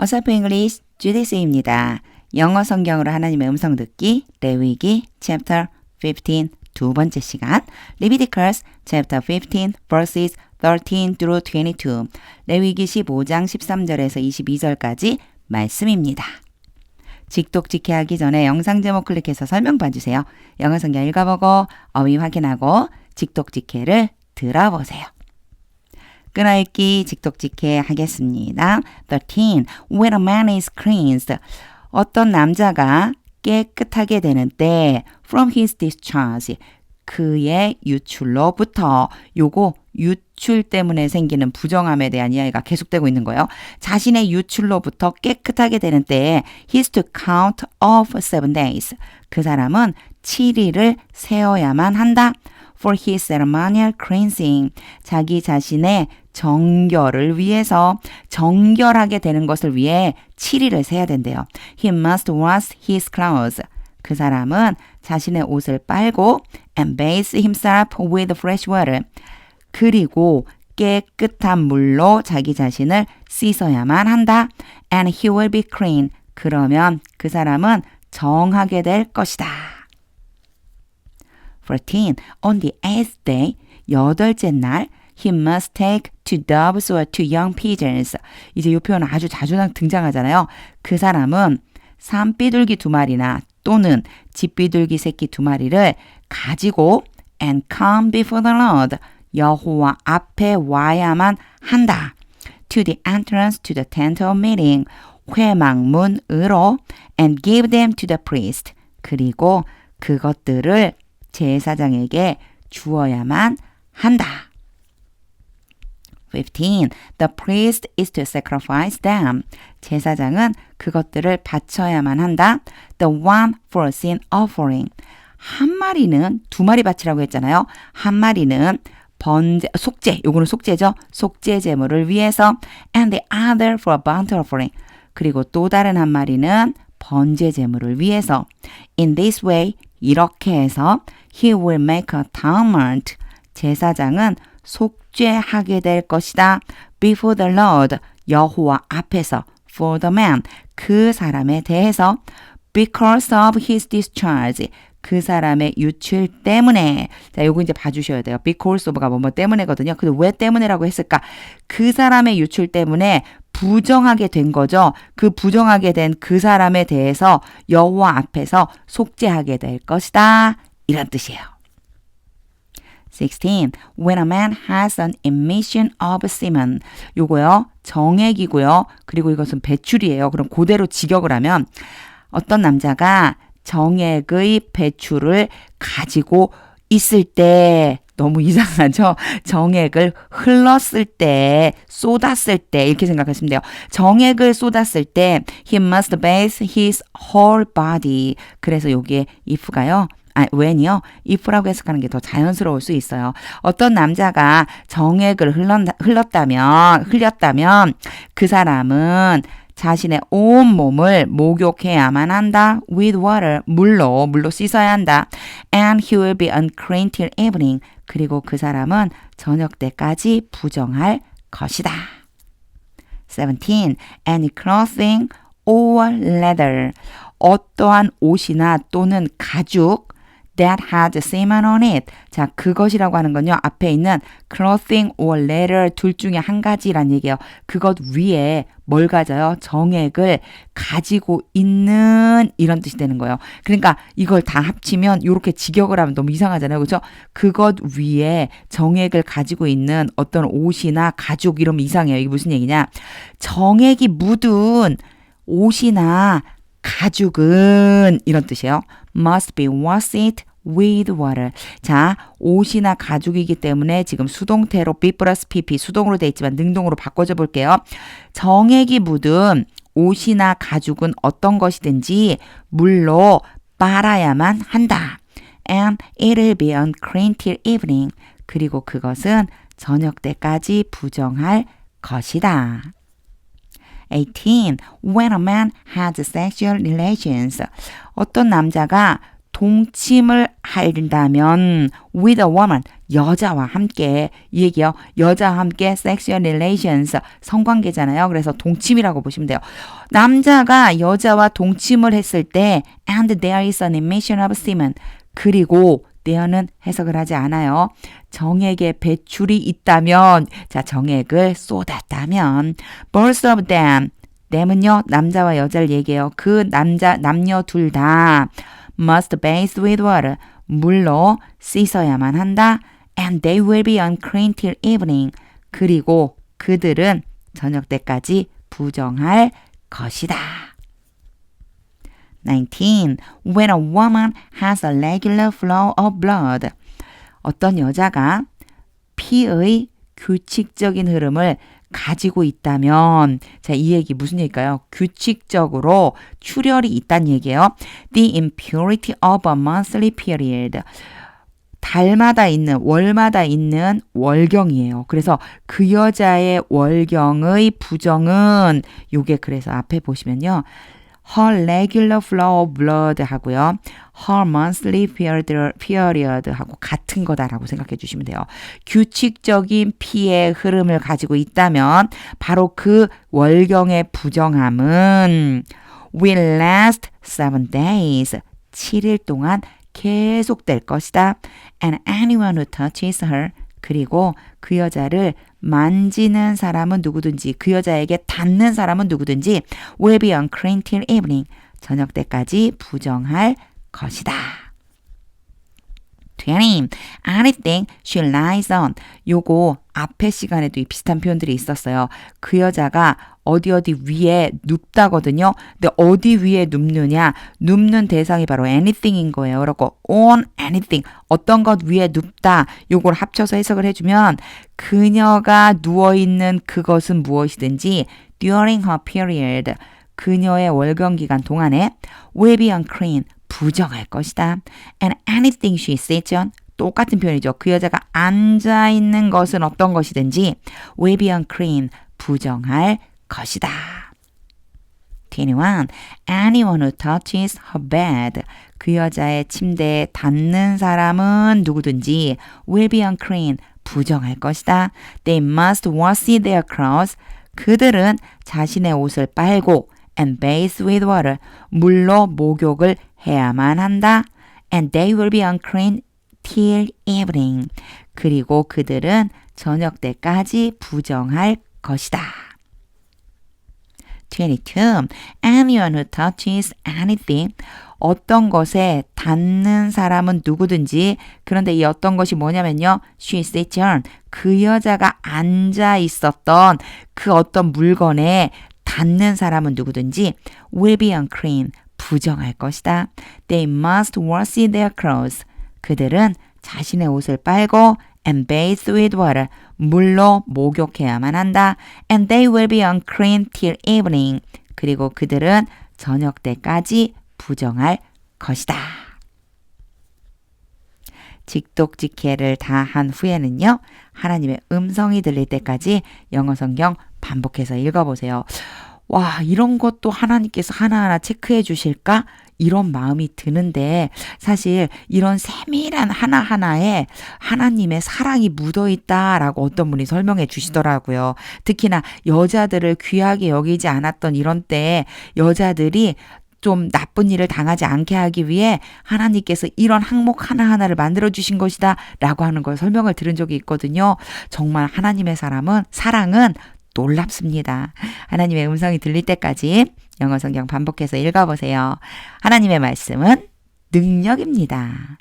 어설프 잉글리시 주디스입니다. 영어 성경으로 하나님의 음성 듣기 레위기 chapter 15 두 번째 시간 Leviticus chapter 15 verses 13 through 22 레위기 15장 13절에서 22절까지 말씀입니다. 직독직해하기 전에 영상 제목 클릭해서 설명 봐주세요. 영어 성경 읽어보고 어휘 확인하고 직독직해를 들어보세요. 끊어읽기 직독직해 하겠습니다. 13. When a man is cleansed. 어떤 남자가 깨끗하게 되는 때 from his discharge. 그의 유출로부터 요거 유출 때문에 생기는 부정함에 대한 이야기가 계속되고 있는 거예요. 자신의 유출로부터 깨끗하게 되는 때에 he is to count of 7 days. 그 사람은 7일을 세어야만 한다. For his ceremonial cleansing. 자기 자신의 정결을 위해서 정결하게 되는 것을 위해 7일을 세야 된대요. He must wash his clothes. 그 사람은 자신의 옷을 빨고 and bathe himself with fresh water. 그리고 깨끗한 물로 자기 자신을 씻어야만 한다. And he will be clean. 그러면 그 사람은 정하게 될 것이다. 14. On the 8th day, 여덟째 날, he must take 2 doves or 2 young pigeons. 이제 이 표현은 아주 자주 등장하잖아요. 그 사람은 산비둘기 2마리나 또는 집비둘기 새끼 2마리를 가지고 and come before the Lord. 여호와 앞에 와야만 한다. To the entrance to the tent of meeting. 회막문으로 and give them to the priest. 그리고 그것들을 제사장에게 주어야만 한다. 15. The priest is to sacrifice them. 제사장은 그것들을 바쳐야만 한다. The one for sin offering. 한 마리는 2마리 바치라고 했잖아요. 한 마리는 번제, 속죄, 요거는 속죄죠. 속죄 제물을 위해서 and the other for a burnt offering. 그리고 또 다른 한 마리는 번제 제물을 위해서. In this way, 이렇게 해서 he will make atonement. 제사장은 속죄하게 될 것이다. Before the Lord, 여호와 앞에서 for the man, 그 사람에 대해서 because of his discharge, 그 사람의 유출 때문에. 자, 요거 이제 봐주셔야 돼요. because of가 뭐뭐 때문에거든요. 근데 왜 때문에라고 했을까? 그 사람의 유출 때문에 부정하게 된 거죠. 그 부정하게 된 그 사람에 대해서 여호와 앞에서 속죄하게 될 것이다. 이런 뜻이에요. 16. When a man has an emission of semen. 요거요. 정액이고요. 그리고 이것은 배출이에요. 그럼 그대로 직역을 하면 어떤 남자가 정액의 배출을 가지고 있을 때 너무 이상하죠? 정액을 흘렀을 때, 쏟았을 때 이렇게 생각하시면 돼요. 정액을 쏟았을 때 he must bathe his whole body. 그래서 여기에 if가요. when이요. if라고 해석하는 게 더 자연스러울 수 있어요. 어떤 남자가 정액을 흘렸다면 그 사람은 자신의 온 몸을 목욕해야만 한다. With water, 물로 씻어야 한다. And he will be unclean till evening. 그리고 그 사람은 저녁 때까지 부정할 것이다. 17. Any clothing or leather. 어떠한 옷이나 또는 가죽 that had semen on it. 자, 그것이라고 하는 건요. 앞에 있는 clothing or leather 둘 중에 한 가지란 얘기예요. 그것 위에 뭘 가져요? 정액을 가지고 있는 이런 뜻이 되는 거예요. 그러니까 이걸 다 합치면 이렇게 직역을 하면 너무 이상하잖아요. 그렇죠? 그것 위에 정액을 가지고 있는 어떤 옷이나 가죽 이러면 이상해요. 이게 무슨 얘기냐? 정액이 묻은 옷이나 가죽은 이런 뜻이에요. must be washed with water. 자, 옷이나 가죽이기 때문에 지금 수동태로 be 플러스 pp 수동으로 돼 있지만 능동으로 바꿔줘 볼게요. 정액이 묻은 옷이나 가죽은 어떤 것이든지 물로 빨아야만 한다. And it will be unclean till evening. 그리고 그것은 저녁 때까지 부정할 것이다. 18. When a man has sexual relations. 어떤 남자가 동침을 한다면 with a woman, 여자와 함께, 이 얘기요. 여자와 함께 sexual relations, 성관계잖아요. 그래서 동침이라고 보시면 돼요. 남자가 여자와 동침을 했을 때 and there is an emission of semen, 그리고 there는 해석을 하지 않아요. 정액의 배출이 있다면, 자, 정액을 쏟았다면 both of them, them은요, 남자와 여자를 얘기해요. 그 남녀 둘 다 must bathe with water, 물로 씻어야만 한다. And they will be unclean till evening. 그리고 그들은 저녁 때까지 부정할 것이다. 19. When a woman has a regular flow of blood. 어떤 여자가 피의 규칙적인 흐름을 가지고 있다면, 자, 이 얘기 무슨 얘기일까요? 규칙적으로 출혈이 있다는 얘기예요. The impurity of a monthly period. 달마다 있는, 월마다 있는 월경이에요. 그래서 그 여자의 월경의 부정은, 요게 그래서 앞에 보시면요. Her regular flow of blood 하고요. Her monthly period 하고 같은 거다라고 생각해 주시면 돼요. 규칙적인 피의 흐름을 가지고 있다면 바로 그 월경의 부정함은 will last 7 days. 7일 동안 계속될 것이다. And anyone who touches her, 그리고 그 여자를 만지는 사람은 누구든지, 그 여자에게 닿는 사람은 누구든지 will be unclean till evening. 저녁 때까지 부정할 것이다. 20. Anything she lies on. 요거 앞에 시간에도 이 비슷한 표현들이 있었어요. 그 여자가 어디 위에 눕다거든요. 근데 어디 위에 눕느냐? 눕는 대상이 바로 anything인 거예요. 그렇고 on anything, 어떤 것 위에 눕다. 요걸 합쳐서 해석을 해주면 그녀가 누워있는 그것은 무엇이든지 during her period, 그녀의 월경 기간 동안에 will be unclean, 부정할 것이다. And anything she sits on, 똑같은 표현이죠. 그 여자가 앉아있는 것은 어떤 것이든지 will be unclean, 부정할 것이다. 21. Anyone who touches her bed, 그 여자의 침대에 닿는 사람은 누구든지 will be unclean, 부정할 것이다. They must wash their clothes, 그들은 자신의 옷을 빨고 and bathe with water, 물로 목욕을 해야만 한다. And they will be unclean till evening. 그리고 그들은 저녁 때까지 부정할 것이다. 22. Anyone who touches anything, 어떤 것에 닿는 사람은 누구든지, 그런데 이 어떤 것이 뭐냐면요. She sits on, 그 여자가 앉아 있었던 그 어떤 물건에 닿는 사람은 누구든지 will be unclean, 부정할 것이다. They must wash their clothes. 그들은 자신의 옷을 빨고 and bathe with water, 물로 목욕해야만 한다. And they will be unclean till evening. 그리고 그들은 저녁 때까지 부정할 것이다. 직독직해를 다 한 후에는요. 하나님의 음성이 들릴 때까지 영어 성경 반복해서 읽어보세요. 와, 이런 것도 하나님께서 하나하나 체크해 주실까? 이런 마음이 드는데 사실 이런 세밀한 하나하나에 하나님의 사랑이 묻어있다라고 어떤 분이 설명해 주시더라고요. 특히나 여자들을 귀하게 여기지 않았던 이런 때에 여자들이 좀 나쁜 일을 당하지 않게 하기 위해 하나님께서 이런 항목 하나하나를 만들어주신 것이다 라고 하는 걸 설명을 들은 적이 있거든요. 정말 하나님의 사랑은 놀랍습니다. 하나님의 음성이 들릴 때까지 영어 성경 반복해서 읽어보세요. 하나님의 말씀은 능력입니다.